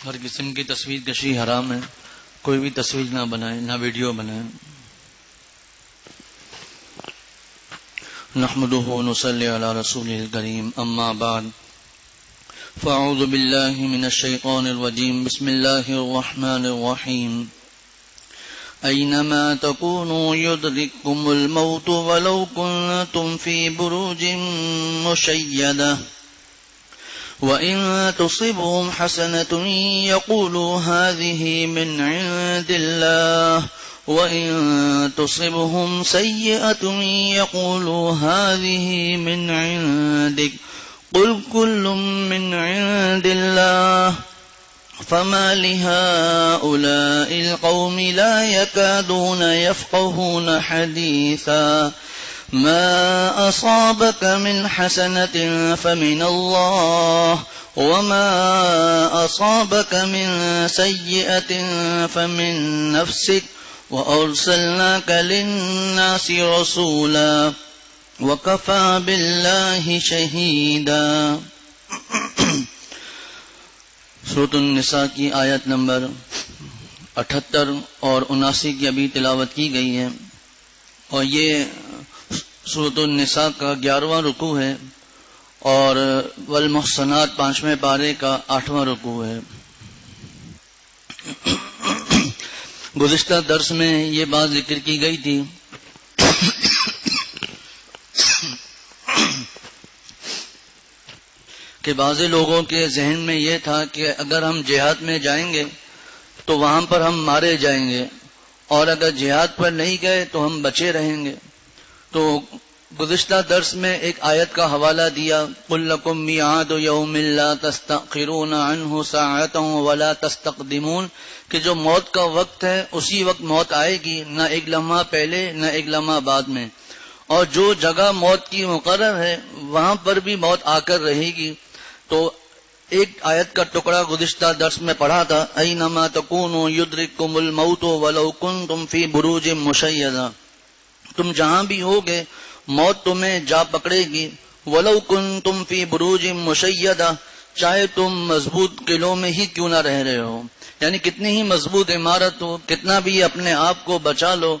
ہر قسم کی تصویر کشی حرام ہے. کوئی بھی تصویر نہ بنائے، نہ ویڈیو بنائے. نحمده ونصلي على رسوله الكريم. اما بعد فاعوذ بالله من الشيطان الرجيم. بسم الله الرحمن الرحيم. أينما تكونوا يدرككم الموت ولو كنتم في بروج مشيدة وإن تصبهم حسنة يقولوا هذه من عند الله وإن تصبهم سيئة يقولوا هذه من عندك قل كل من عند الله فما لهؤلاء القوم لا يكادون يفقهون حديثا ما أصابك من حسنة فمن الله وما أصابك من سيئة فمن نفسك وأرسلناك للناس رسولا وكفى بالله شهيدا. سورۃ النساء کی آیت نمبر 78 اور 79 کی ابھی تلاوت کی گئی ہے، اور یہ سورۃ النساء کا 11واں رکوع ہے اور والمحصنات 5ویں پارے کا 8واں رکوع ہے. گزشتہ درس میں یہ بات ذکر کی گئی تھی کہ بعض لوگوں کے ذہن میں یہ تھا کہ اگر ہم جہاد میں جائیں گے تو وہاں پر ہم مارے جائیں گے، اور اگر جہاد پر نہیں گئے تو ہم بچے رہیں گے. تو گزشتہ درس میں ایک آیت کا حوالہ دیا، قُل لَكُم مِّيعَادُ يَوْمٍ لَّا تَسْتَأْخِرُونَ عَنْهُ سَاعَةً وَلَا تَسْتَقْدِمُونَ، کہ جو موت کا وقت ہے اسی وقت موت آئے گی، نہ ایک لمحہ پہلے نہ ایک لمحہ بعد میں، اور جو جگہ موت کی مقرر ہے وہاں پر بھی موت آ کر رہے گی. تو ایک آیت کا ٹکڑا گزشتہ درس میں پڑھا تھا، اینما تکونوا یدرککم الموت ولو کنتم فی بروج مشیدہ، تم جہاں بھی ہوگے موت تمہیں جا پکڑے گی. ولو کنتم فی بروج مشیدہ، چاہے تم مضبوط قلعوں میں ہی کیوں نہ رہ رہے ہو، یعنی کتنی ہی مضبوط عمارت ہو، کتنا بھی اپنے آپ کو بچا لو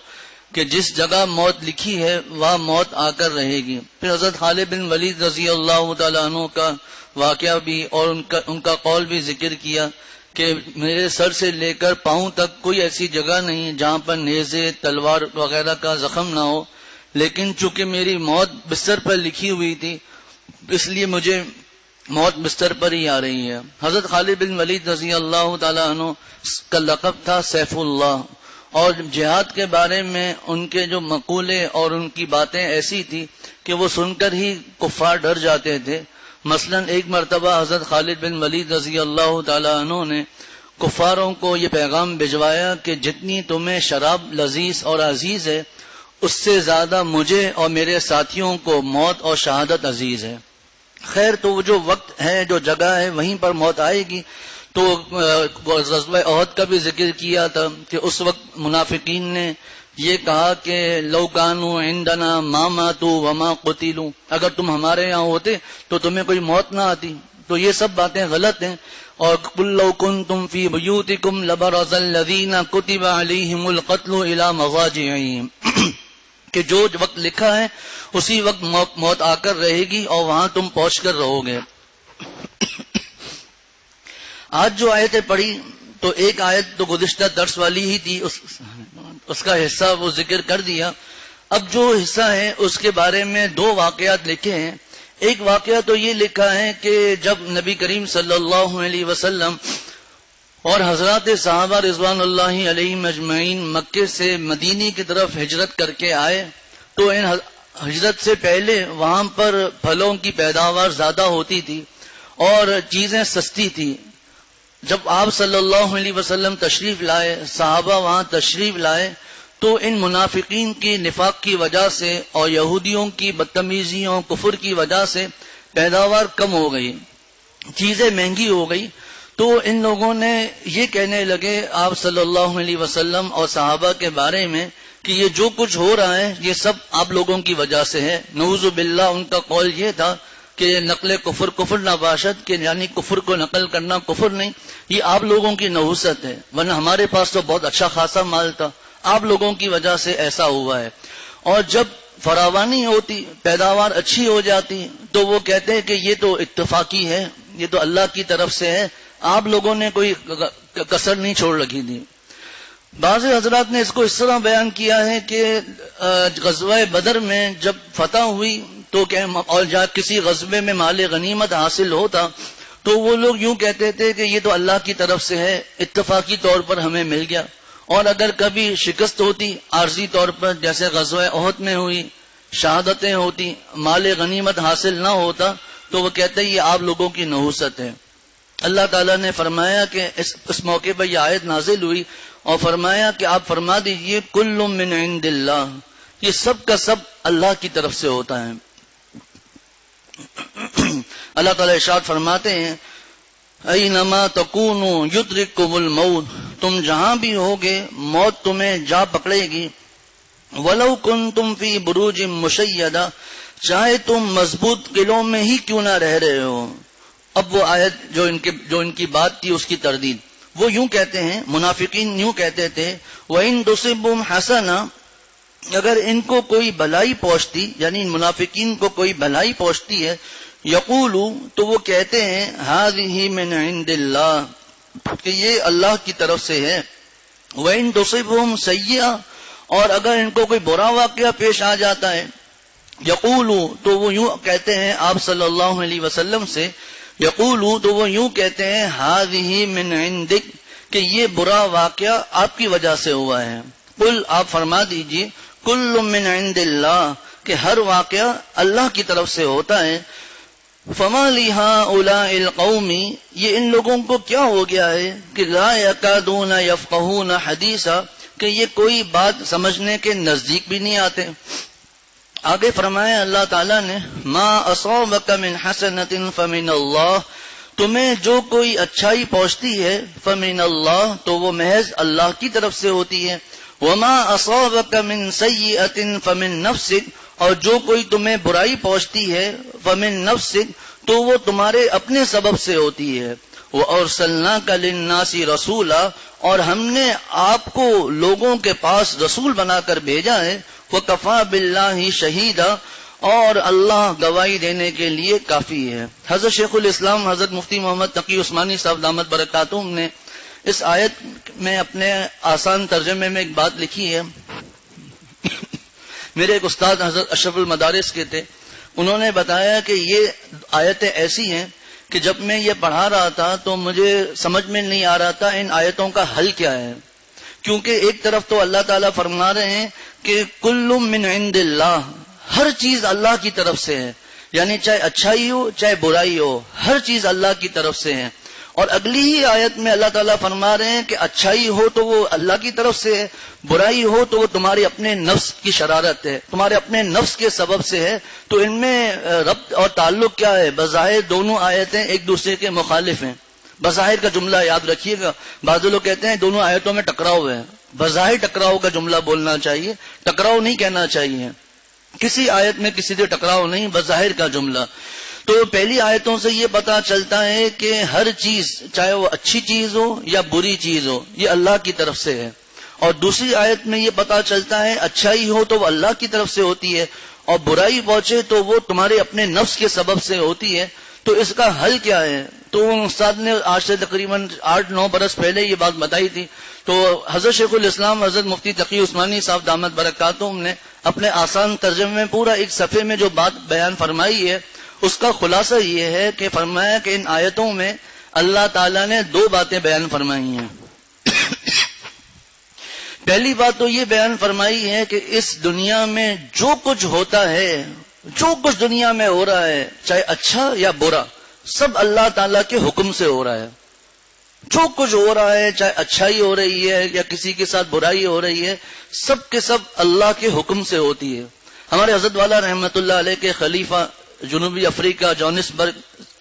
کہ جس جگہ موت لکھی ہے وہاں موت آ کر رہے گی. پھر حضرت خالد بن ولید رضی اللہ تعالیٰ عنہ کا واقعہ بھی اور ان کا قول بھی ذکر کیا کہ میرے سر سے لے کر پاؤں تک کوئی ایسی جگہ نہیں جہاں پر نیزے تلوار وغیرہ کا زخم نہ ہو، لیکن چونکہ میری موت بستر پر لکھی ہوئی تھی اس لیے مجھے موت بستر پر ہی آ رہی ہے. حضرت خالد بن ولید رضی اللہ تعالیٰ عنہ کا لقب تھا سیف اللہ، اور جہاد کے بارے میں ان کے جو مقولے اور ان کی باتیں ایسی تھی کہ وہ سن کر ہی کفار ڈر جاتے تھے. مثلا ایک مرتبہ حضرت خالد بن ولید رضی اللہ تعالیٰ عنہ نے کفاروں کو یہ پیغام بھجوایا کہ جتنی تمہیں شراب لذیذ اور عزیز ہے اس سے زیادہ مجھے اور میرے ساتھیوں کو موت اور شہادت عزیز ہے. خیر، تو وہ جو وقت ہے جو جگہ ہے وہیں پر موت آئے گی. تو غزوہ احد کا بھی ذکر کیا تھا کہ اس وقت منافقین نے یہ کہا کہ لو کانوا عندنا ما ماتوا وما قتلوا، اگر تم ہمارے یہاں ہوتے تو تمہیں کوئی موت نہ آتی. تو یہ سب باتیں غلط ہیں. اور قل لو کنتم فی بیوتکم لبرز الذین کتب علیہم القتل الی مضاجعہم، کہ جو وقت لکھا ہے اسی وقت موت آ کر رہے گی اور وہاں تم پہنچ کر رہو گے. آج جو آیتیں پڑھی تو ایک آیت تو گزشتہ درس والی ہی تھی، اس کا حصہ وہ ذکر کر دیا. اب جو حصہ ہے اس کے بارے میں دو واقعات لکھے ہیں. ایک واقعہ تو یہ لکھا ہے کہ جب نبی کریم صلی اللہ علیہ وسلم اور حضرات صحابہ رضوان اللہ علیہم اجمعین مکے سے مدینے کی طرف ہجرت کر کے آئے تو ان ہجرت سے پہلے وہاں پر پھلوں کی پیداوار زیادہ ہوتی تھی اور چیزیں سستی تھی. جب آپ صلی اللہ علیہ وسلم تشریف لائے، صحابہ وہاں تشریف لائے، تو ان منافقین کی نفاق کی وجہ سے اور یہودیوں کی بدتمیزیوں کفر کی وجہ سے پیداوار کم ہو گئی، چیزیں مہنگی ہو گئی. تو ان لوگوں نے یہ کہنے لگے آپ صلی اللہ علیہ وسلم اور صحابہ کے بارے میں کہ یہ جو کچھ ہو رہا ہے یہ سب آپ لوگوں کی وجہ سے ہے. نعوذ باللہ ان کا قول یہ تھا کہ نقل کفر کفر نہ باشد، کہ یعنی کفر کو نقل کرنا کفر نہیں، یہ آپ لوگوں کی نحوست ہے، ورنہ ہمارے پاس تو بہت اچھا خاصا مال تھا، آپ لوگوں کی وجہ سے ایسا ہوا ہے۔ اور جب فراوانی ہوتی، پیداوار اچھی ہو جاتی، تو وہ کہتے ہیں کہ یہ تو اتفاقی ہے، یہ تو اللہ کی طرف سے ہے، آپ لوگوں نے کوئی کسر نہیں چھوڑ رکھی تھی۔ بعض حضرات نے اس کو اس طرح بیان کیا ہے کہ غزوہ بدر میں جب فتح ہوئی تو اور جہاں کسی غزبے میں مال غنیمت حاصل ہوتا تو وہ لوگ یوں کہتے تھے کہ یہ تو اللہ کی طرف سے ہے، اتفاقی طور پر ہمیں مل گیا، اور اگر کبھی شکست ہوتی عارضی طور پر، جیسے غزوہ احد میں ہوئی، شہادتیں ہوتی، مال غنیمت حاصل نہ ہوتا، تو وہ کہتے ہیں یہ آپ لوگوں کی نحوست ہے۔ اللہ تعالیٰ نے فرمایا کہ اس موقع پر یہ آیت نازل ہوئی اور فرمایا کہ آپ فرما دیجئے کل من عند اللہ، یہ سب کا سب اللہ کی طرف سے ہوتا ہے۔ اللہ تعالیٰ ارشاد فرماتے ہیں اینما تکونوا یدرککم الموت، تم جہاں بھی ہوگے موت تمہیں جا پکڑے گی، ولو کنتم فی بروج مشیدہ، چاہے تم مضبوط قلعوں میں ہی کیوں نہ رہ رہے ہو۔ اب وہ آیت جو ان کی بات تھی اس کی تردید، وہ یوں کہتے ہیں، منافقین یوں کہتے تھے وَإِن تُصِبْهُمْ حَسَنَةٌ، اگر ان کو کوئی بھلائی پہنچتی، یعنی ان منافقین کو کوئی بھلائی پہنچتی ہے، یقولو، تو وہ کہتے ہیں هَذِهِ مِنْ عِنْدِ اللَّهِ، کہ یہ اللہ کی طرف سے ہے۔ وَإِن تُصِبْهُمْ سَيِّئَةٌ، اور اگر ان کو کوئی برا واقعہ پیش آ جاتا ہے، یقولو، تو وہ یوں کہتے ہیں آپ صلی اللہ علیہ وسلم سے، یقولو، تو وہ یوں کہتے ہیں ہذہ من عندک، کہ یہ برا واقعہ آپ کی وجہ سے ہوا ہے۔ قل، آپ فرما دیجئے، کل من عند اللہ، کہ ہر واقعہ اللہ کی طرف سے ہوتا ہے۔ فما لہؤلاء القوم، یہ ان لوگوں کو کیا ہو گیا ہے کہ لا یکادون یفقہون حدیثا، کہ یہ کوئی بات سمجھنے کے نزدیک بھی نہیں آتے۔ آگے فرمایا اللہ تعالیٰ نے ما اصابک من حسنۃ فمن اللہ، تمہیں جو کوئی اچھائی پہنچتی ہے فمن اللہ، تو وہ محض اللہ کی طرف سے ہوتی ہے۔ وما اصابک من سیئۃ فمن نفسک، اور جو کوئی تمہیں برائی پہنچتی ہے فمن نفسک، تو وہ تمہارے اپنے سبب سے ہوتی ہے۔ وَأَرْسَلْنَاكَ لِلنَّاسِ رَسُولًا، اور ہم نے آپ کو لوگوں کے پاس رسول بنا کر بھیجا ہے۔ وَكَفَى بِاللَّهِ شَهِيدًا، اور اللہ گواہی دینے کے لیے کافی ہے۔ حضرت شیخ الاسلام حضرت مفتی محمد تقی عثمانی صاحب دامت برکاتہم نے اس آیت میں اپنے آسان ترجمے میں ایک بات لکھی ہے۔ میرے ایک استاد حضرت اشرف المدارس کے تھے، انہوں نے بتایا کہ یہ آیتیں ایسی ہیں کہ جب میں یہ پڑھا رہا تھا تو مجھے سمجھ میں نہیں آ رہا تھا ان آیتوں کا حل کیا ہے، کیونکہ ایک طرف تو اللہ تعالیٰ فرما رہے ہیں کہ کل من عند اللہ، ہر چیز اللہ کی طرف سے ہے، یعنی چاہے اچھائی ہو چاہے برائی ہو، ہر چیز اللہ کی طرف سے ہے۔ اور اگلی ہی آیت میں اللہ تعالیٰ فرما رہے ہیں کہ اچھائی ہو تو وہ اللہ کی طرف سے ہے، برائی ہو تو وہ تمہارے اپنے نفس کی شرارت ہے، تمہارے اپنے نفس کے سبب سے ہے۔ تو ان میں ربط اور تعلق کیا ہے؟ بظاہر دونوں آیتیں ایک دوسرے کے مخالف ہیں۔ بظاہر کا جملہ یاد رکھیے گا، بعض لوگ کہتے ہیں دونوں آیتوں میں ٹکراؤ ہے، بظاہر ٹکراؤ کا جملہ بولنا چاہیے، ٹکراؤ نہیں کہنا چاہیے، کسی آیت میں کسی سے ٹکراؤ نہیں، بظاہر کا جملہ۔ تو پہلی آیتوں سے یہ پتا چلتا ہے کہ ہر چیز، چاہے وہ اچھی چیز ہو یا بری چیز ہو، یہ اللہ کی طرف سے ہے۔ اور دوسری آیت میں یہ پتا چلتا ہے اچھائی ہو تو وہ اللہ کی طرف سے ہوتی ہے، اور برائی پہنچے تو وہ تمہارے اپنے نفس کے سبب سے ہوتی ہے۔ تو اس کا حل کیا ہے؟ تو استاد نے آج سے تقریباً 8-9 برس پہلے یہ بات بتائی تھی۔ تو حضرت شیخ الاسلام حضرت مفتی تقی عثمانی صاحب دامت برکاتہم نے اپنے آسان ترجمے میں پورا ایک صفحے میں جو بات بیان فرمائی ہے، اس کا خلاصہ یہ ہے کہ فرمایا کہ ان آیتوں میں اللہ تعالیٰ نے 2 باتیں بیان فرمائی ہیں۔ پہلی بات تو یہ بیان فرمائی ہے کہ اس دنیا میں جو کچھ ہوتا ہے، جو کچھ دنیا میں ہو رہا ہے، چاہے اچھا یا برا، سب اللہ تعالیٰ کے حکم سے ہو رہا ہے۔ جو کچھ ہو رہا ہے، چاہے اچھائی ہو رہی ہے یا کسی کے ساتھ برائی ہو رہی ہے، سب کے سب اللہ کے حکم سے ہوتی ہے۔ ہمارے حضرت والا رحمت اللہ علیہ کے خلیفہ جنوبی افریقہ جونسبرگ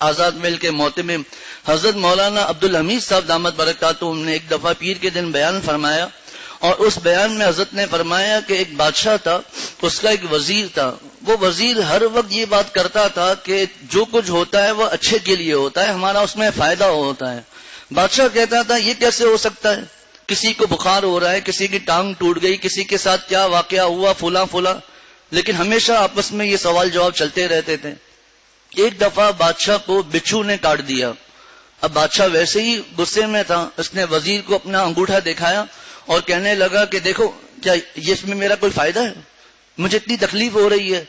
آزاد مل کے معتمم حضرت مولانا عبدالحمید صاحب دامت برکاتہم نے ایک دفعہ پیر کے دن بیان فرمایا، اور اس بیان میں حضرت نے فرمایا کہ ایک بادشاہ تھا، اس کا ایک وزیر تھا، وہ وزیر ہر وقت یہ بات کرتا تھا کہ جو کچھ ہوتا ہے وہ اچھے کے لیے ہوتا ہے، ہمارا اس میں فائدہ ہوتا ہے۔ بادشاہ کہتا تھا یہ کیسے ہو سکتا ہے، کسی کو بخار ہو رہا ہے، کسی کی ٹانگ ٹوٹ گئی، کسی کے ساتھ کیا واقعہ ہوا، فلاں فلاں، لیکن ہمیشہ آپس میں یہ سوال جواب چلتے رہتے تھے۔ ایک دفعہ بادشاہ کو بچھو نے کاٹ دیا۔ اب بادشاہ ویسے ہی غصے میں تھا، اس نے وزیر کو اپنا انگوٹھا دکھایا اور کہنے لگا کہ دیکھو کیا یہ اس میں میرا کوئی فائدہ ہے، مجھے اتنی تکلیف ہو رہی ہے۔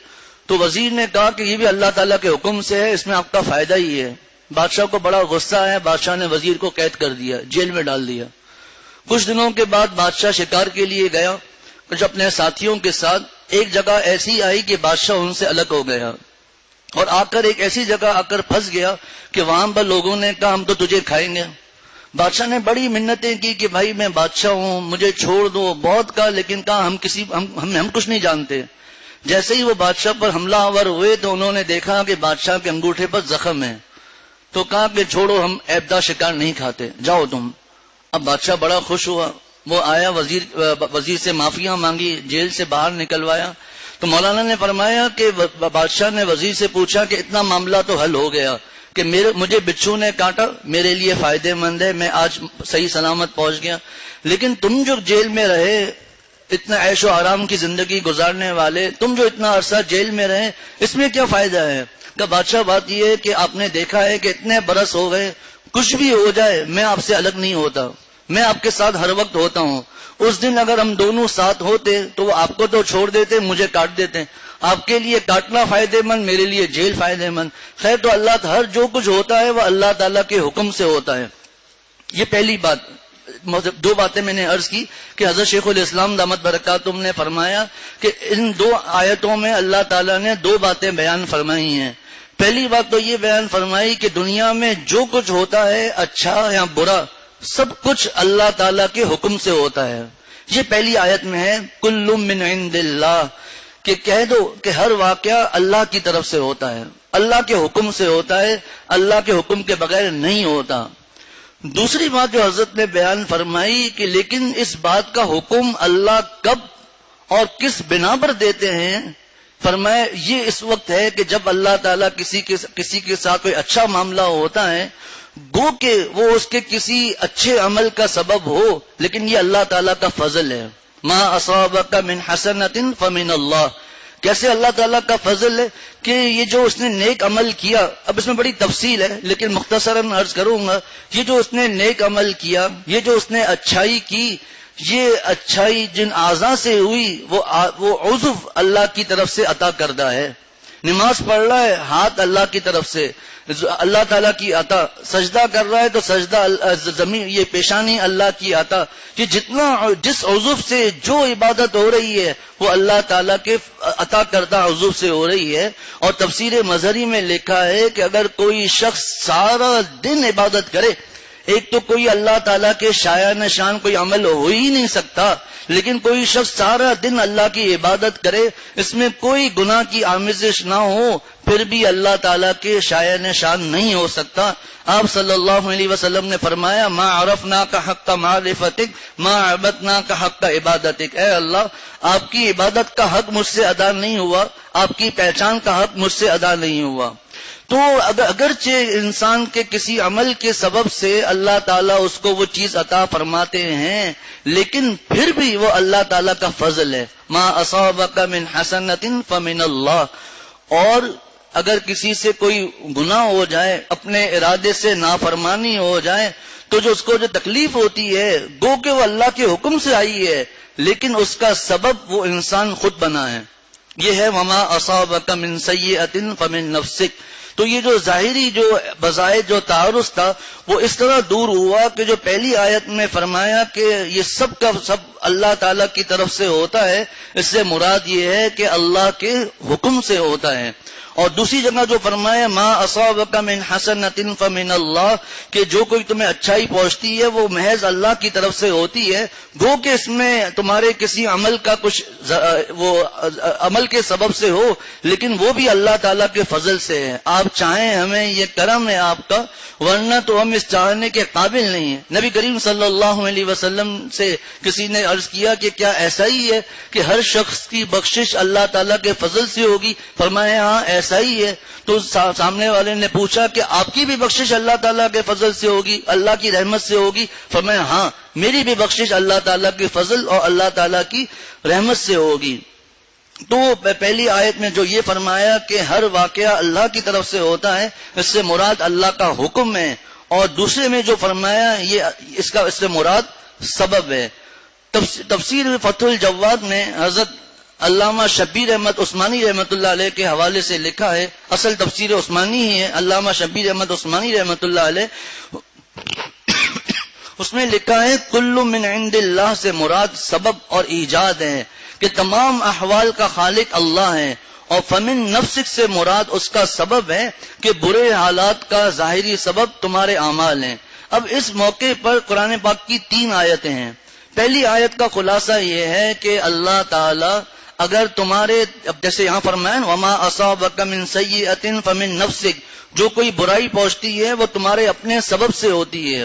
تو وزیر نے کہا کہ یہ بھی اللہ تعالیٰ کے حکم سے ہے، اس میں آپ کا فائدہ ہی ہے۔ بادشاہ کو بڑا غصہ ہے، بادشاہ نے وزیر کو قید کر دیا، جیل میں ڈال دیا۔ کچھ دنوں کے بعد بادشاہ شکار کے لیے گیا، کچھ اپنے ساتھیوں کے ساتھ۔ ایک جگہ ایسی آئی کہ بادشاہ ان سے الگ ہو گیا اور آ کر ایک ایسی جگہ آ کر پھنس گیا کہ وہاں پر لوگوں نے کہا ہم تو تجھے کھائیں گے۔ بادشاہ نے بڑی منتیں کی کہ بھائی میں بادشاہ ہوں، مجھے چھوڑ دو، بہت کہا، لیکن کہا ہم کچھ نہیں جانتے۔ جیسے ہی وہ بادشاہ پر حملہ آور ہوئے تو انہوں نے دیکھا کہ بادشاہ کے انگوٹھے پر زخم ہے، تو کہا کہ چھوڑو، ہم عیبدار شکار نہیں کھاتے، جاؤ تم۔ اب بادشاہ بڑا خوش ہوا، وہ آیا، وزیر سے معافیاں مانگی، جیل سے باہر نکلوایا۔ تو مولانا نے فرمایا کہ بادشاہ نے وزیر سے پوچھا کہ اتنا معاملہ تو حل ہو گیا کہ مجھے بچھو نے کاٹا، میرے لیے فائدے مند ہے، میں آج صحیح سلامت پہنچ گیا، لیکن تم جو جیل میں رہے، اتنا عیش و آرام کی زندگی گزارنے والے، تم جو اتنا عرصہ جیل میں رہے، اس میں کیا فائدہ ہے؟ کہ بادشاہ بات یہ ہے کہ آپ نے دیکھا ہے کہ اتنے برس ہو گئے، کچھ بھی ہو جائے میں آپ سے الگ نہیں ہوتا، میں آپ کے ساتھ ہر وقت ہوتا ہوں۔ اس دن اگر ہم دونوں ساتھ ہوتے تو وہ آپ کو تو چھوڑ دیتے، مجھے کاٹ دیتے۔ آپ کے لیے کاٹنا فائدے مند، میرے لیے جیل فائدے مند۔ خیر تو اللہ ہر جو کچھ ہوتا ہے وہ اللہ تعالیٰ کے حکم سے ہوتا ہے۔ یہ پہلی بات۔ دو باتیں میں نے عرض کی کہ حضرت شیخ الاسلام دامت برکاتہم نے فرمایا کہ ان دو آیتوں میں اللہ تعالیٰ نے دو باتیں بیان فرمائی ہیں۔ پہلی بات تو یہ بیان فرمائی کہ دنیا میں جو کچھ ہوتا ہے اچھا یا برا، سب کچھ اللہ تعالیٰ کے حکم سے ہوتا ہے۔ یہ پہلی آیت میں ہے کل من عند اللہ، کہ کہہ دو کہ ہر واقعہ اللہ کی طرف سے ہوتا ہے، اللہ کے حکم سے ہوتا ہے، اللہ کے حکم کے بغیر نہیں ہوتا۔ دوسری بات جو حضرت نے بیان فرمائی کہ لیکن اس بات کا حکم اللہ کب اور کس بنا پر دیتے ہیں، فرمایا یہ اس وقت ہے کہ جب اللہ تعالیٰ کسی کے ساتھ کوئی اچھا معاملہ ہوتا ہے، گو کہ وہ اس کے کسی اچھے عمل کا سبب ہو، لیکن یہ اللہ تعالیٰ کا فضل ہے۔ ما اصابک من حسنۃ فمن اللہ، کیسے اللہ تعالیٰ کا فضل ہے کہ یہ جو اس نے نیک عمل کیا، اب اس میں بڑی تفصیل ہے لیکن مختصراً عرض کروں گا، یہ جو اس نے نیک عمل کیا، یہ جو اس نے اچھائی کی، یہ اچھائی جن اعضاء سے ہوئی وہ عضو اللہ کی طرف سے عطا کردہ ہے۔ نماز پڑھ رہا ہے، ہاتھ اللہ کی طرف سے، اللہ تعالیٰ کی عطا، سجدہ کر رہا ہے تو سجدہ زمین، یہ پیشانی اللہ کی عطا، کہ جس عضو سے جو عبادت ہو رہی ہے وہ اللہ تعالیٰ کے عطا کردہ عضو سے ہو رہی ہے۔ اور تفسیر مظہری میں لکھا ہے کہ اگر کوئی شخص سارا دن عبادت کرے، ایک تو کوئی اللہ تعالیٰ کے شایع نشان کوئی عمل ہو ہی نہیں سکتا، لیکن کوئی شخص سارا دن اللہ کی عبادت کرے، اس میں کوئی گناہ کی آمیزش نہ ہو، پھر بھی اللہ تعالیٰ کے شایع نشان نہیں ہو سکتا۔ آپ صلی اللہ علیہ وسلم نے فرمایا ما عرفناک حق معرفتک ما عبدناک حق عبادتک، اے اللہ آپ کی عبادت کا حق مجھ سے ادا نہیں ہوا، آپ کی پہچان کا حق مجھ سے ادا نہیں ہوا۔ تو اگرچہ انسان کے کسی عمل کے سبب سے اللہ تعالیٰ اس کو وہ چیز عطا فرماتے ہیں، لیکن پھر بھی وہ اللہ تعالیٰ کا فضل ہے۔ ما اصابک من حسنۃ فمن اللہ۔ اور اگر کسی سے کوئی گناہ ہو جائے، اپنے ارادے سے نافرمانی ہو جائے، تو جو اس کو جو تکلیف ہوتی ہے گو کہ وہ اللہ کے حکم سے آئی ہے، لیکن اس کا سبب وہ انسان خود بنا ہے۔ یہ ہے وما اصابک من سیئۃ فمن نفسک۔ تو یہ جو ظاہری جو بظاہر جو تعارض تھا وہ اس طرح دور ہوا کہ جو پہلی آیت میں فرمایا کہ یہ سب کا سب اللہ تعالیٰ کی طرف سے ہوتا ہے، اس سے مراد یہ ہے کہ اللہ کے حکم سے ہوتا ہے۔ اور دوسری جگہ جو فرمایا ما اصابک من حسنۃ فمن اللہ، کہ جو کوئی تمہیں اچھائی پہنچتی ہے وہ محض اللہ کی طرف سے ہوتی ہے، گو کہ اس میں تمہارے کسی عمل کا کچھ وہ عمل کے سبب سے ہو، لیکن وہ بھی اللہ تعالیٰ کے فضل سے ہے۔ آپ چاہیں ہمیں یہ کرم ہے آپ کا، ورنہ تو ہم اس چاہنے کے قابل نہیں ہیں۔ نبی کریم صلی اللہ علیہ وسلم سے کسی نے عرض کیا کہ کیا ایسا ہی ہے کہ ہر شخص کی بخشش اللہ تعالیٰ کے فضل سے ہوگی؟ فرمایا ہاں ایسا ہی ہے۔ تو سامنے والے نے پوچھا کہ آپ کی بھی بخشش اللہ تعالیٰ کے فضل سے ہوگی، اللہ کی رحمت سے ہوگی؟ فرمایا ہاں میری بھی بخشش اللہ تعالیٰ کے فضل اور اللہ تعالیٰ کی رحمت سے ہوگی۔ تو پہلی آیت میں جو یہ فرمایا کہ ہر واقعہ اللہ کی طرف سے ہوتا ہے، اس سے مراد اللہ کا حکم ہے، اور دوسرے میں جو فرمایا یہ اس سے مراد سبب ہے۔ تفسیر فتح الجواد میں حضرت علامہ شبیر احمد عثمانی رحمۃ اللہ علیہ کے حوالے سے لکھا ہے، اصل تفسیر عثمانی ہی ہے، علامہ شبیر احمد عثمانی رحمۃ اللہ علیہ، اس میں لکھا ہے کل من عند اللہ سے مراد سبب اور ایجاد ہے، کہ تمام احوال کا خالق اللہ ہے، اور فمن نفسک سے مراد اس کا سبب ہے کہ برے حالات کا ظاہری سبب تمہارے اعمال ہیں۔ اب اس موقع پر قرآن پاک کی 3 آیتیں ہیں۔ پہلی آیت کا خلاصہ یہ ہے کہ اللہ تعالی اگر تمہارے، اب جیسے یہاں فرمائیں وما اصابک من سیئۃ فمن نفسک، جو کوئی برائی پہنچتی ہے وہ تمہارے اپنے سبب سے ہوتی ہے۔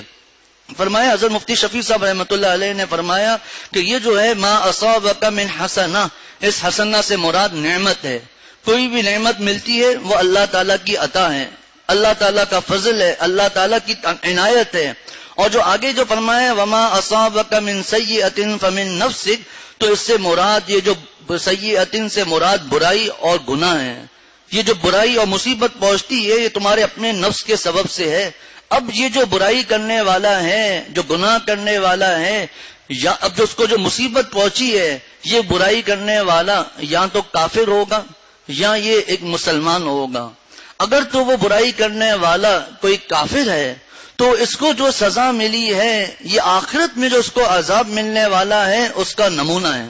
فرمایا حضرت مفتی شفیع صاحب رحمۃ اللہ علیہ نے فرمایا کہ یہ جو ہے ما اصابک من حسنہ، اس حسنہ سے مراد نعمت ہے۔ کوئی بھی نعمت ملتی ہے وہ اللہ تعالیٰ کی عطا ہے، اللہ تعالیٰ کا فضل ہے، اللہ تعالیٰ کی عنایت ہے۔ اور جو آگے جو فرمایا وما اصابک من سیئۃ فمن نفسک، تو اس سے مراد یہ جو سیئۃ سے مراد برائی اور گناہ ہے۔ یہ جو برائی اور مصیبت پہنچتی ہے یہ تمہارے اپنے نفس کے سبب سے ہے۔ اب یہ جو برائی کرنے والا ہے، جو گناہ کرنے والا ہے، یا اب جو اس کو جو مصیبت پہنچی ہے، یہ برائی کرنے والا یا تو کافر ہوگا یا یہ ایک مسلمان ہوگا۔ اگر تو وہ برائی کرنے والا کوئی کافر ہے تو اس کو جو سزا ملی ہے یہ آخرت میں جو اس کو عذاب ملنے والا ہے اس کا نمونہ ہے،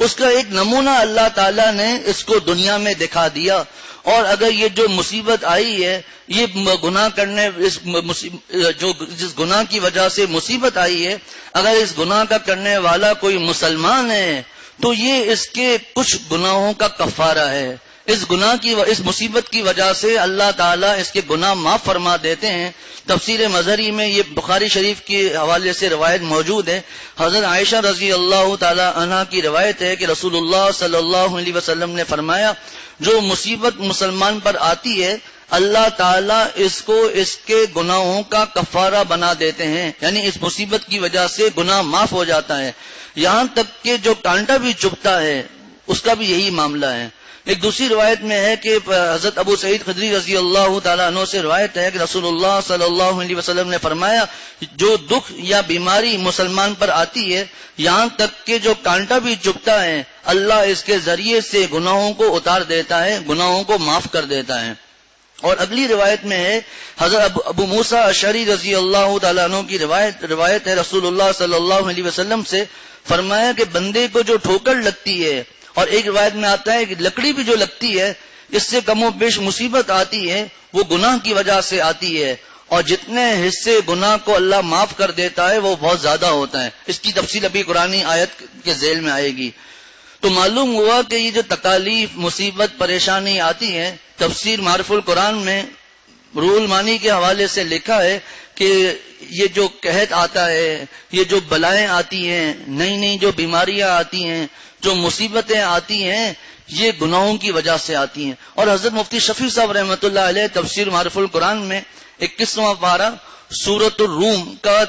اس کا ایک نمونہ اللہ تعالیٰ نے اس کو دنیا میں دکھا دیا۔ اور اگر یہ جو مصیبت آئی ہے، یہ گناہ کرنے جس گناہ کی وجہ سے مصیبت آئی ہے، اگر اس گناہ کا کرنے والا کوئی مسلمان ہے تو یہ اس کے کچھ گناہوں کا کفارہ ہے۔ اس مصیبت کی وجہ سے اللہ تعالیٰ اس کے گناہ معاف فرما دیتے ہیں۔ تفسیر مظہری میں یہ بخاری شریف کے حوالے سے روایت موجود ہے، حضرت عائشہ رضی اللہ تعالی عنہا کی روایت ہے کہ رسول اللہ صلی اللہ علیہ وسلم نے فرمایا جو مصیبت مسلمان پر آتی ہے اللہ تعالیٰ اس کو اس کے گناہوں کا کفارہ بنا دیتے ہیں، یعنی اس مصیبت کی وجہ سے گناہ معاف ہو جاتا ہے، یہاں تک کہ جو کانٹا بھی چبھتا ہے اس کا بھی یہی معاملہ ہے۔ ایک دوسری روایت میں ہے کہ حضرت ابو سعید خدری رضی اللہ تعالیٰ عنہ سے روایت ہے کہ رسول اللہ صلی اللہ علیہ وسلم نے فرمایا جو دکھ یا بیماری مسلمان پر آتی ہے یہاں تک کہ جو کانٹا بھی چبھتا ہے اللہ اس کے ذریعے سے گناہوں کو اتار دیتا ہے، گناہوں کو معاف کر دیتا ہے۔ اور اگلی روایت میں ہے حضرت ابو موسیٰ اشعری رضی اللہ تعالیٰ عنہ کی روایت ہے رسول اللہ صلی اللہ علیہ وسلم سے، فرمایا کہ بندے کو جو ٹھوکر لگتی ہے، اور ایک روایت میں آتا ہے کہ لکڑی بھی جو لگتی ہے اس سے کم و بیش مصیبت آتی ہے وہ گناہ کی وجہ سے آتی ہے، اور جتنے حصے گناہ کو اللہ معاف کر دیتا ہے وہ بہت زیادہ ہوتا ہے۔ اس کی تفصیل ابھی قرآنی آیت کے ذیل میں آئے گی۔ تو معلوم ہوا کہ یہ جو تکالیف، مصیبت، پریشانی آتی ہے، تفسیر معرف القرآن میں روح المعانی کے حوالے سے لکھا ہے کہ یہ جو قحط آتا ہے، یہ جو بلائیں آتی ہیں، نئی نئی جو بیماریاں آتی ہیں، جو مصیبتیں آتی ہیں، یہ گناہوں کی وجہ سے آتی ہیں۔ اور حضرت مفتی شفیع صاحب رحمۃ اللہ علیہ تفسیر معرف القرآن میں 21واں پارہ سورۃ الروم کا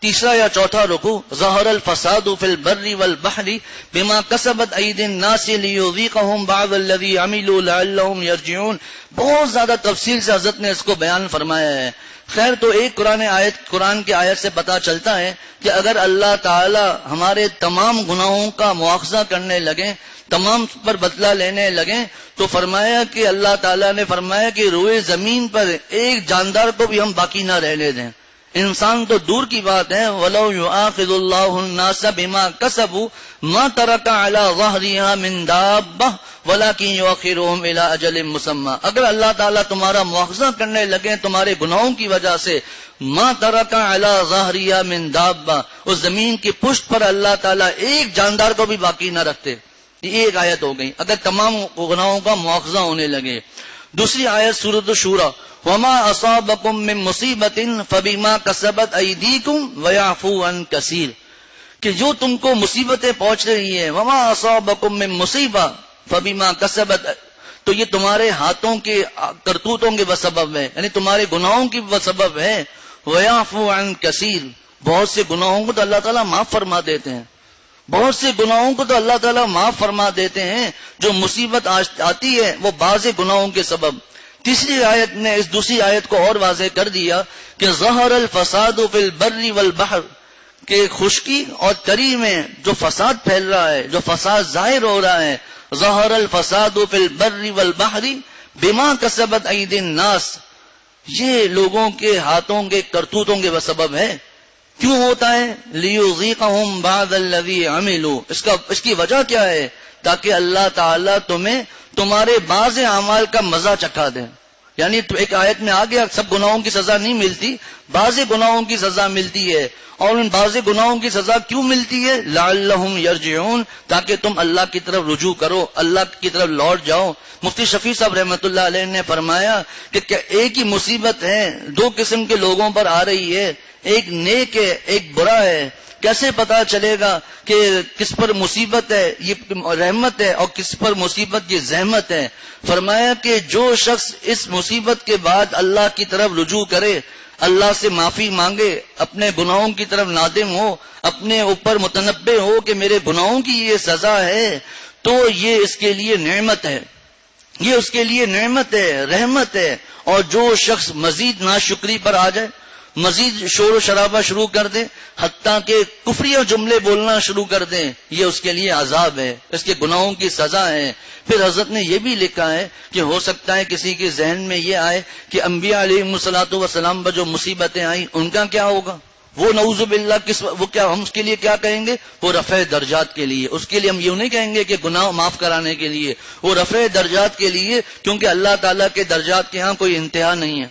3 یا 4 رکوع، ظہر الفساد فی البر والبحر بما کسبت ایدی الناس لیذیقہم بعض الذی عملوا لعلہم یرجعون، بہت زیادہ تفصیل سے حضرت نے اس کو بیان فرمایا ہے۔ خیر تو ایک قرآن کی آیت سے پتا چلتا ہے کہ اگر اللہ تعالی ہمارے تمام گناہوں کا مواخذہ کرنے لگیں، تمام پر بدلہ لینے لگیں، تو فرمایا کہ اللہ تعالیٰ نے فرمایا کہ روئے زمین پر ایک جاندار کو بھی ہم باقی نہ رہنے دیں، انسان تو دور کی بات ہے، وَلَوْ يُؤَاخِذُ اللَّهُ النَّاسَ بِمَا كَسَبُوا مَا تَرَكَ عَلَى ظَهْرِهَا مِن دَابَّةٍ وَلَكِن يُؤَخِّرُهُمْ إِلَى أَجَلٍ مُّسَمًّى. اگر اللہ تعالیٰ تمہارا مواخذہ کرنے لگے تمہارے گناہوں کی وجہ سے، مَا تَرَكَ عَلَى ظَهْرِهَا مِن دَابَّةٍ، اس زمین کی پشت پر اللہ تعالیٰ ایک جاندار کو بھی باقی نہ رکھتے. یہ ایک آیت ہو گئی اگر تمام گناہوں کا مواخذہ ہونے لگے. دوسری آیت سورۃ الشورى، وَمَا أَصَابَكُم مِّن مُّصِيبَةٍ فَبِمَا كَسَبَتْ أَيْدِيكُمْ وَيَعْفُو عَن كَثِيرٍ، کہ جو تم کو مصیبتیں پہنچ رہی ہیں، وَمَا أَصَابَكُم مِّن مُّصِيبَةٍ فَبِمَا كَسَبَتْ، تو یہ تمہارے ہاتھوں کے کرتوتوں کے سبب ہے، یعنی تمہارے گناہوں کی سبب ہے. وَيَعْفُو عَن كَثِيرٍ، بہت سے گناہوں کو تو اللہ تعالیٰ معاف فرما دیتے ہیں، بہت سے گناہوں کو تو اللہ تعالیٰ معاف فرما دیتے ہیں. جو مصیبت آتی ہے وہ بعض گناہوں کے سبب. تیسری آیت نے اس دوسری آیت کو اور واضح کر دیا کہ ظہر الفساد فی البر والبحر، کہ خشکی اور تری میں جو فساد پھیل رہا ہے، جو فساد ظاہر ہو رہا ہے، ظہر الفساد فی البر والبحر بما کسبت ایدی الناس، یہ لوگوں کے ہاتھوں کے کرتوتوں کے سبب ہے. کیوں ہوتا ہے؟ لیذیقہم بعض الذی عملوا، اس کی وجہ کیا ہے؟ تاکہ اللہ تعالیٰ تمہیں تمہارے بعض اعمال کا مزہ چکھا دے. یعنی ایک آیت میں آ گیا سب گناہوں کی سزا نہیں ملتی، بعض گناہوں کی سزا ملتی ہے. اور ان بعض گناہوں کی سزا کیوں ملتی ہے؟ لعلہم یرجعون، تاکہ تم اللہ کی طرف رجوع کرو، اللہ کی طرف لوٹ جاؤ. مفتی شفیع صاحب رحمۃ اللہ علیہ نے فرمایا کہ ایک ہی مصیبت ہے دو قسم کے لوگوں پر آ رہی ہے، ایک نیک ہے ایک برا ہے. کیسے پتا چلے گا کہ کس پر مصیبت ہے یہ رحمت ہے اور کس پر مصیبت یہ زحمت ہے؟ فرمایا کہ جو شخص اس مصیبت کے بعد اللہ کی طرف رجوع کرے، اللہ سے معافی مانگے، اپنے گناہوں کی طرف نادم ہو، اپنے اوپر متنبہ ہو کہ میرے گناہوں کی یہ سزا ہے، تو یہ اس کے لیے نعمت ہے، یہ اس کے لیے نعمت ہے، رحمت ہے. اور جو شخص مزید ناشکری پر آ جائے، مزید شور و شرابہ شروع کر دیں، حتیٰ کہ کفریہ جملے بولنا شروع کر دیں، یہ اس کے لیے عذاب ہے، اس کے گناہوں کی سزا ہے. پھر حضرت نے یہ بھی لکھا ہے کہ ہو سکتا ہے کسی کے ذہن میں یہ آئے کہ انبیاء علیہم الصلوۃ والسلام پر جو مصیبتیں آئیں ان کا کیا ہوگا؟ وہ نعوذ باللہ وہ کیا ہم اس کے لیے کیا کہیں گے؟ وہ رفع درجات کے لیے. اس کے لیے ہم یوں نہیں کہیں گے کہ گناہ معاف کرانے کے لیے، وہ رفع درجات کے لیے، کیونکہ اللہ تعالیٰ کے درجات کے ہاں کوئی انتہا نہیں ہے،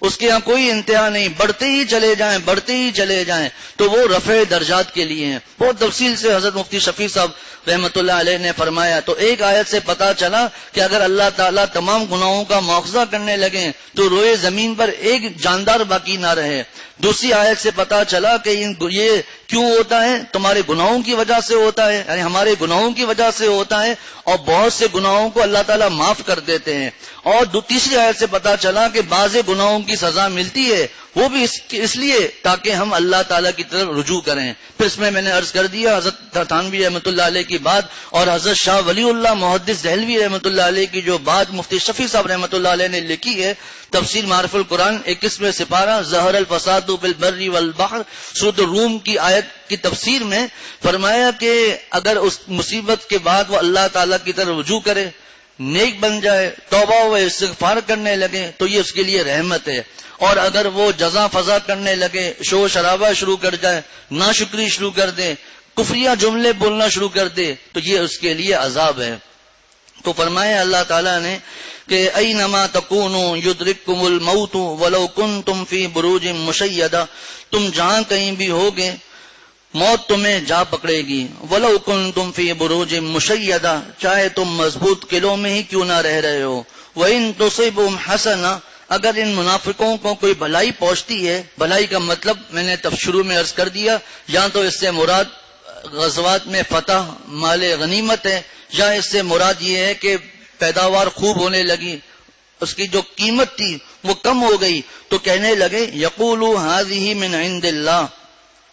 اس کے ہاں کوئی انتہا نہیں، بڑھتے ہی چلے جائیں بڑھتے ہی چلے جائیں، تو وہ رفع درجات کے لیے ہیں. بہت تفصیل سے حضرت مفتی شفیع صاحب رحمۃ اللہ علیہ نے فرمایا. تو ایک آیت سے پتا چلا کہ اگر اللہ تعالیٰ تمام گناہوں کا مواخذہ کرنے لگیں تو روئے زمین پر ایک جاندار باقی نہ رہے. دوسری آیت سے پتا چلا کہ یہ کیوں ہوتا ہے؟ تمہارے گناہوں کی وجہ سے ہوتا ہے، یعنی ہمارے گناہوں کی وجہ سے ہوتا ہے، اور بہت سے گناہوں کو اللہ تعالیٰ معاف کر دیتے ہیں. اور تیسری آیت سے پتا چلا کہ بعض گناہوں کی سزا ملتی ہے، وہ بھی اس لیے تاکہ ہم اللہ تعالیٰ کی طرف رجوع کریں. پھر اس میں نے عرض کر دیا حضرت تھانوی رحمۃ اللہ علیہ کی بات اور حضرت شاہ ولی اللہ محدث دہلوی رحمۃ اللہ علیہ کی جو بات مفتی شفیع صاحب رحمۃ اللہ علیہ نے لکھی ہے، تفسیر معارف القرآن 21 سپارہ ظہر الفساد فی البر والبحر سورۃ الروم کی آیت کی تفسیر میں فرمایا کہ اگر اس مصیبت کے بعد وہ اللہ تعالیٰ کی طرف رجوع کرے، نیک بن جائے، توبہ و استغفار کرنے لگے تو یہ اس کے لیے رحمت ہے. اور اگر وہ جزا فضا کرنے لگے، شور شرابہ شروع کر جائے، ناشکری شروع کر دے، کفریہ جملے بولنا شروع کر دے، تو یہ اس کے لیے عذاب ہے. تو فرمایا اللہ تعالیٰ نے کہ اینما تکونوا یدرککم الموت ولو کنتم فی بروج مشیدہ، تم جہاں کہیں بھی ہوگے موت تمہیں جا پکڑے گی. ولو کنتم فی بروج مشیدہ، چاہے تم مضبوط قلعوں میں ہی کیوں نہ رہ رہے ہو. وَإِن تُصِبْهُمْ حَسَنَةٌ، اگر ان منافقوں کو کوئی بھلائی پہنچتی ہے، بھلائی کا مطلب میں نے شروع میں عرض کر دیا، یا تو اس سے مراد غزوات میں فتح مال غنیمت ہے، یا اس سے مراد یہ ہے کہ پیداوار خوب ہونے لگی، اس کی جو قیمت تھی وہ کم ہو گئی، تو کہنے لگے یقولوا هذه من عند اللہ،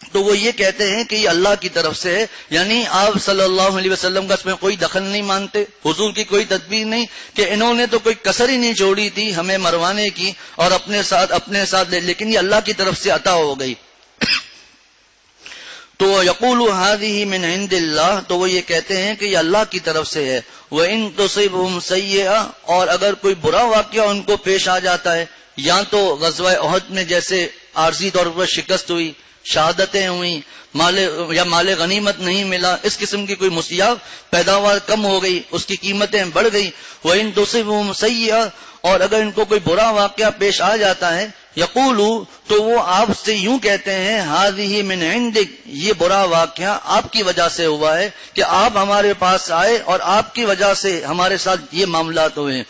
تو وہ یہ کہتے ہیں کہ یہ اللہ کی طرف سے ہے. یعنی آپ صلی اللہ علیہ وسلم کا اس میں کوئی دخل نہیں مانتے، حضور کی کوئی تدبیر نہیں، کہ انہوں نے تو کوئی کسر ہی نہیں چھوڑی تھی ہمیں مروانے کی اور اپنے ساتھ لیکن یہ اللہ کی طرف سے عطا ہو گئی. تو یقولوا هذه من عند اللہ، تو وہ یہ کہتے ہیں کہ یہ اللہ کی طرف سے ہے. وَإِن تُصِبْهُمْ سَيِّئَةٌ، اور اگر کوئی برا واقعہ ان کو پیش آ جاتا ہے، یا تو غزوہ احد میں جیسے عارضی طور پر شکست ہوئی، شہادتیں ہوئیں، مال غنیمت نہیں ملا، اس قسم کی کوئی مصیبت، پیداوار کم ہو گئی، اس کی قیمتیں بڑھ گئی، وَإِن تُصِبْهُمْ سَيِّئَةٌ، اور اگر ان کو کوئی برا واقعہ پیش آ جاتا ہے، یقولوا، تو وہ آپ سے یوں کہتے ہیں، هَذِهِ مِنْ عِنْدِكَ، یہ برا واقعہ آپ کی وجہ سے ہوا ہے کہ آپ ہمارے پاس آئے اور آپ کی وجہ سے ہمارے ساتھ یہ معاملات ہوئے۔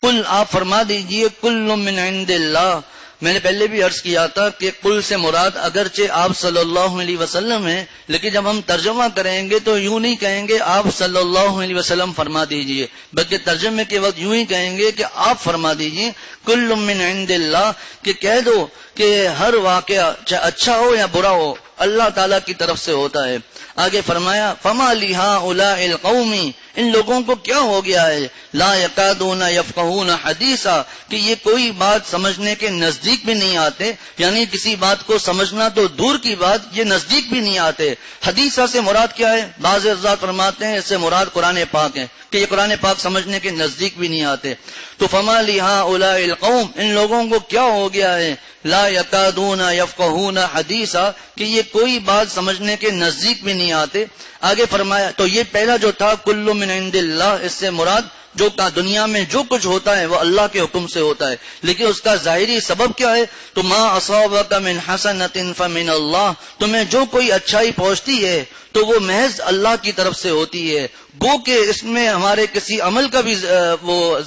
قل، آپ فرما دیجئے، کل من عند اللہ، میں نے پہلے بھی عرض کیا تھا کہ قل سے مراد اگرچہ آپ صلی اللہ علیہ وسلم ہیں، لیکن جب ہم ترجمہ کریں گے تو یوں نہیں کہیں گے آپ صلی اللہ علیہ وسلم فرما دیجئے، بلکہ ترجمے کے وقت یوں ہی کہیں گے کہ آپ فرما دیجئے کل من عند اللہ، کہ کہہ دو کہ ہر واقعہ چاہے اچھا ہو یا برا ہو اللہ تعالیٰ کی طرف سے ہوتا ہے۔ آگے فرمایا فما لہؤلاء القوم، ان لوگوں کو کیا ہو گیا ہے، لا یکادون یفقہون حدیثا، کہ یہ کوئی بات سمجھنے کے نزدیک بھی نہیں آتے، یعنی کسی بات کو سمجھنا تو دور کی بات، یہ نزدیک بھی نہیں آتے۔ حدیثہ سے مراد کیا ہے؟ بعض حضرات فرماتے ہیں اس سے مراد قرآن پاک ہے، کہ یہ قرآن پاک سمجھنے کے نزدیک بھی نہیں آتے۔ تو فما لہؤلاء القوم، ان لوگوں کو کیا ہو گیا ہے، لا یکادون یفقہون حدیثا، کہ یہ کوئی بات سمجھنے کے نزدیک بھی نہیں آتے۔ آگے فرمایا، تو یہ پہلا جو تھا کل من عند اللہ، اس سے مراد جو دنیا میں جو کچھ ہوتا ہے وہ اللہ کے حکم سے ہوتا ہے، لیکن اس کا ظاہری سبب کیا ہے؟ تو ما اصابک من حسنۃ فمن اللہ، تمہیں جو کوئی اچھائی پہنچتی ہے تو وہ محض اللہ کی طرف سے ہوتی ہے، گو کہ اس میں ہمارے کسی عمل کا بھی وہ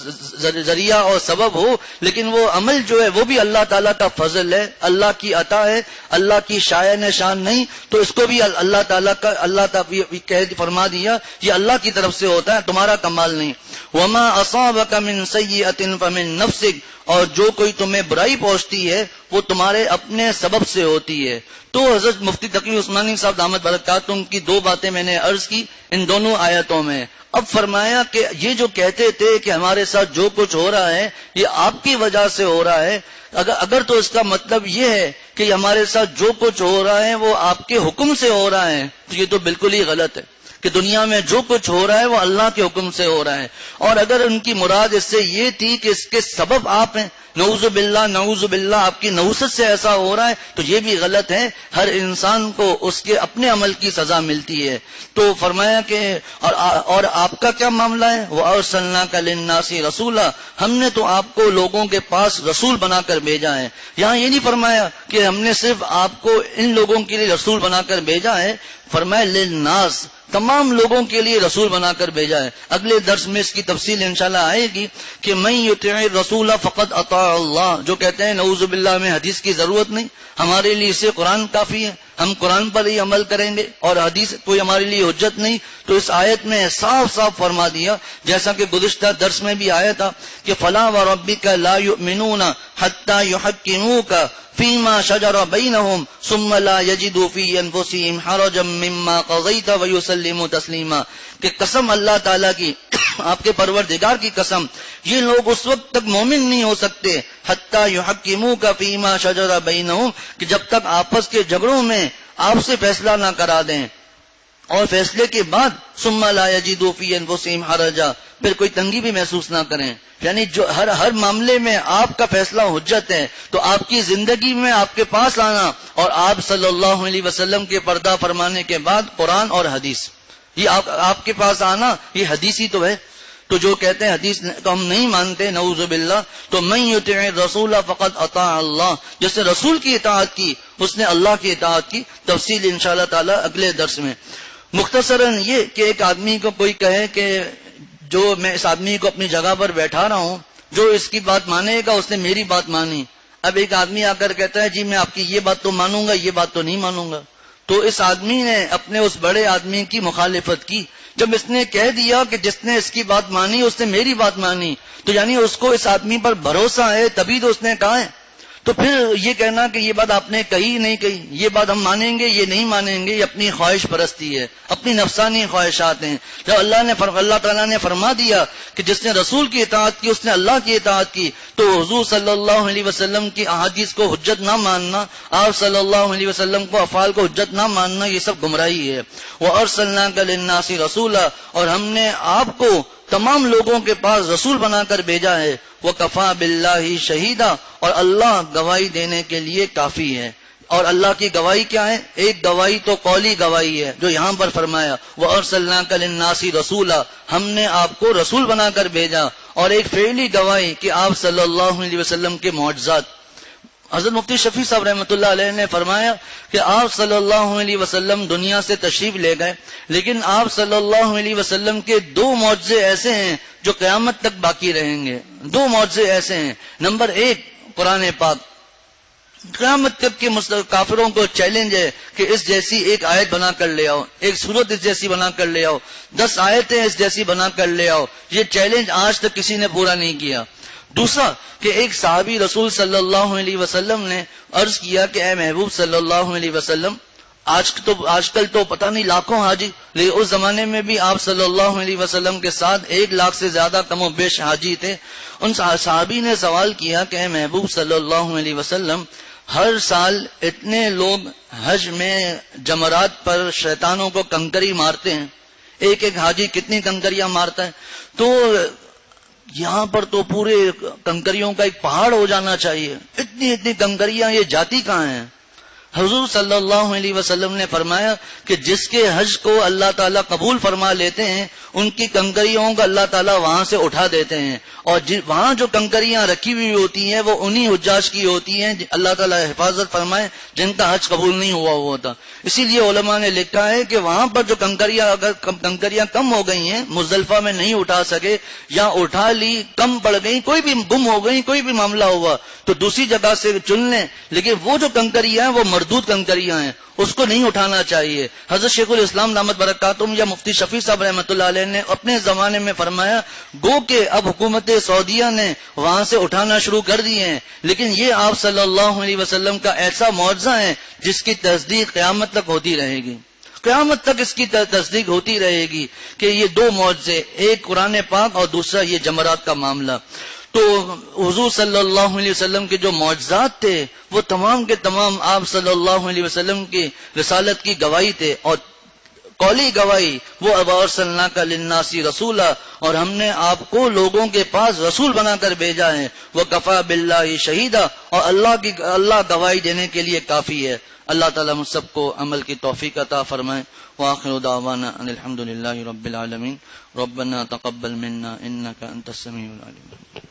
ذریعہ اور سبب ہو، لیکن وہ عمل جو ہے وہ بھی اللہ تعالیٰ کا فضل ہے، اللہ کی عطا ہے، اللہ کی شایع نشان نہیں، تو اس کو بھی اللہ تعالیٰ کا کہہ فرما دیا یہ اللہ کی طرف سے ہوتا ہے، تمہارا کمال نہیں۔ وما اصابک من سیئۃ فمن نفسک، اور جو کوئی تمہیں برائی پہنچتی ہے وہ تمہارے اپنے سبب سے ہوتی ہے۔ تو حضرت مفتی تقی عثمانی صاحب دامت برکاتہم کی دو باتیں میں نے عرض کی ان دونوں آیتوں میں۔ اب فرمایا کہ یہ جو کہتے تھے کہ ہمارے ساتھ جو کچھ ہو رہا ہے یہ آپ کی وجہ سے ہو رہا ہے، اگر تو اس کا مطلب یہ ہے کہ ہمارے ساتھ جو کچھ ہو رہا ہے وہ آپ کے حکم سے ہو رہا ہے، تو یہ تو بالکل ہی غلط ہے کہ دنیا میں جو کچھ ہو رہا ہے وہ اللہ کے حکم سے ہو رہا ہے۔ اور اگر ان کی مراد اس سے یہ تھی کہ اس کے سبب آپ ہیں، نعوذ باللہ آپ کی نحوست سے ایسا ہو رہا ہے، تو یہ بھی غلط ہے۔ ہر انسان کو اس کے اپنے عمل کی سزا ملتی ہے۔ تو فرمایا کہ اور آپ کا کیا معاملہ ہے؟ وَأَرْسَلْنَاكَ لِلنَّاسِ رَسُولًا، ہم نے تو آپ کو لوگوں کے پاس رسول بنا کر بھیجا ہے۔ یہاں یہ نہیں فرمایا کہ ہم نے صرف آپ کو ان لوگوں کے لیے رسول بنا کر بھیجا ہے، فرمایا للناس، تمام لوگوں کے لیے رسول بنا کر بھیجا ہے۔ اگلے درس میں اس کی تفصیل انشاءاللہ آئے گی کہ من یطع الرسول فقد اطاع اللہ، جو کہتے ہیں نعوذ باللہ میں حدیث کی ضرورت نہیں، ہمارے لیے اسے قرآن کافی ہے، ہم قرآن پر ہی عمل کریں گے اور حدیث کوئی ہمارے لیے حجت نہیں۔ تو اس آیت میں صاف صاف فرما دیا، جیسا کہ گزشتہ درس میں بھی آیا تھا کہ فلا وربک لا یؤمنون حتی یحکموک فیما شجر بینہم ثم لا یجدوا فی انفسہم حرجا مما قضیت ویسلموا تسلیما، کہ قسم اللہ تعالیٰ کی، آپ کے پروردگار کی قسم، یہ لوگ اس وقت تک مومن نہیں ہو سکتے حتی یحکموک فیما شجر بینہم، کہ جب تک آپس کے جھگڑوں میں آپ سے فیصلہ نہ کرا دیں، اور فیصلے کے بعد ثم لا یجدوا فی انفسہم حرجا، پھر کوئی تنگی بھی محسوس نہ کریں، یعنی جو ہر معاملے میں آپ کا فیصلہ حجت ہے، تو آپ کی زندگی میں آپ کے پاس آنا اور آپ صلی اللہ علیہ وسلم کے پردہ فرمانے کے بعد قرآن اور حدیث، یہ آپ کے پاس آنا یہ حدیث ہی تو ہے۔ تو جو کہتے ہیں حدیث کو ہم نہیں مانتے نعوذ باللہ، تو من یطع الرسول فقد اطاع اللہ، جس نے رسول کی اطاعت کی اس نے اللہ کی اطاعت کی۔ تفصیل انشاءاللہ تعالی اگلے درس میں۔ مختصراً یہ کہ ایک آدمی کو کوئی کہے کہ جو میں اس آدمی کو اپنی جگہ پر بیٹھا رہا ہوں، جو اس کی بات مانے گا اس نے میری بات مانی۔ اب ایک آدمی آ کر کہتا ہے جی میں آپ کی یہ بات تو مانوں گا یہ بات تو نہیں مانوں گا، تو اس آدمی نے اپنے اس بڑے آدمی کی مخالفت کی۔ جب اس نے کہہ دیا کہ جس نے اس کی بات مانی اس نے میری بات مانی، تو یعنی اس کو اس آدمی پر بھروسہ ہے، تبھی تو اس نے کہا ہے۔ تو پھر یہ کہنا کہ یہ بات آپ نے کہی نہیں کہی، یہ بات ہم مانیں گے یہ نہیں مانیں گے، یہ اپنی خواہش پرستی ہے، اپنی نفسانی خواہشات ہیں۔ جب اللہ تعالیٰ نے فرما دیا کہ جس نے رسول کی اطاعت کی اس نے اللہ کی اطاعت کی، تو حضور صلی اللہ علیہ وسلم کی احادیث کو حجت نہ ماننا، آپ صلی اللہ علیہ وسلم کو افعال کو حجت نہ ماننا، یہ سب گمراہی ہے۔ وَأَرْسَلْنَاكَ لِلنَّاسِ رَسُولًا، اور ہم نے آپ کو تمام لوگوں کے پاس رسول بنا کر بھیجا ہے. وَكَفَى بِاللَّهِ شَهِيدًا، اور اللہ گواہی دینے کے لیے کافی ہے. اور اللہ کی گواہی کیا ہے؟ ایک گواہی تو قولی گواہی ہے جو یہاں پر فرمایا وَأَرْسَلْنَاكَ لِلنَّاسِ رَسُولًا، ہم نے آپ کو رسول بنا کر بھیجا. اور ایک فعلی گواہی کہ آپ صلی اللہ علیہ وسلم کے معجزات. حضرت مفتی شفیع صاحب رحمۃ اللہ علیہ نے فرمایا کہ آپ صلی اللہ علیہ وسلم دنیا سے تشریف لے گئے، لیکن آپ صلی اللہ علیہ وسلم کے 2 معجزے ایسے ہیں جو قیامت تک باقی رہیں گے. 2 معجزے ایسے ہیں. نمبر 1 قرآن پاک. قیامت تک کے کافروں کو چیلنج ہے کہ اس جیسی ایک آیت بنا کر لے آؤ، ایک سورت اس جیسی بنا کر لے آؤ، 10 آیتیں اس جیسی بنا کر لے آؤ. یہ چیلنج آج تک کسی نے پورا نہیں کیا. دوسرا کہ ایک صحابی رسول صلی اللہ علیہ وسلم نے عرض کیا کہ اے محبوب صلی اللہ علیہ وسلم، آج کل تو پتہ نہیں لاکھوں حاجی، لیکن اس زمانے میں بھی آپ صلی اللہ علیہ وسلم کے ساتھ 1 لاکھ سے زیادہ کم و بیش حاجی تھے. ان صحابی نے سوال کیا کہ اے محبوب صلی اللہ علیہ وسلم، ہر سال اتنے لوگ حج میں جمرات پر شیطانوں کو کنکری مارتے ہیں، ایک حاجی کتنی کنکریاں مارتا ہے؟ تو یہاں پر تو پورے کنکریوں کا ایک پہاڑ ہو جانا چاہیے. اتنی کنکریاں یہ جاتی کہاں ہیں؟ حضور صلی اللہ علیہ وسلم نے فرمایا کہ جس کے حج کو اللہ تعالیٰ قبول فرما لیتے ہیں ان کی کنکریوں کو اللہ تعالیٰ وہاں سے اٹھا دیتے ہیں، اور وہاں جو کنکریاں رکھی ہوئی ہوتی ہیں وہ انہی حجاج کی ہوتی ہیں اللہ تعالیٰ حفاظت فرمائے جن کا حج قبول نہیں ہوا ہوتا. اسی لیے علماء نے لکھا ہے کہ وہاں پر جو کنکریاں کم ہو گئی ہیں، مزدلفہ میں نہیں اٹھا سکے یا اٹھا لی کم پڑ گئی، کوئی بھی گم ہو گئی، کوئی بھی معاملہ ہوا تو دوسری جگہ سے چن لیں، لیکن وہ جو کنکریاں ہیں وہ مردود کنکریاں ہیں، اس کو نہیں اٹھانا چاہیے. حضرت شیخ الاسلام دامت برکاتہم یا مفتی شفیع صاحب رحمۃ اللہ علیہ نے اپنے زمانے میں فرمایا گو کہ اب حکومت سعودیہ نے وہاں سے اٹھانا شروع کر دیے ہیں، لیکن یہ آپ صلی اللہ علیہ وسلم کا ایسا معجزہ ہے جس کی تصدیق قیامت تک ہوتی رہے گی. قیامت تک اس کی تصدیق ہوتی رہے گی کہ یہ 2 معجزے، ایک قرآن پاک اور دوسرا یہ جمرات کا معاملہ. تو حضور صلی اللہ علیہ وسلم کے جو معجزات تھے وہ تمام کے تمام آپ صلی اللہ علیہ وسلم کی رسالت کی گواہی تھے، اور قولی گواہی وہ وَأَرْسَلْنَاكَ لِلنَّاسِ رَسُولًا، اور ہم نے آپ کو لوگوں کے پاس رسول بنا کر بھیجا ہے. وَكَفَى بِاللَّهِ شَهِيدًا، اور اللہ گواہی دینے کے لیے کافی ہے. اللہ تعالیٰ ہم سب کو عمل کی توفیق عطا فرمائے. وآخر دعوانا ان الحمد للہ رب العالمین. ربنا تقبل منا انك انت السميع العليم.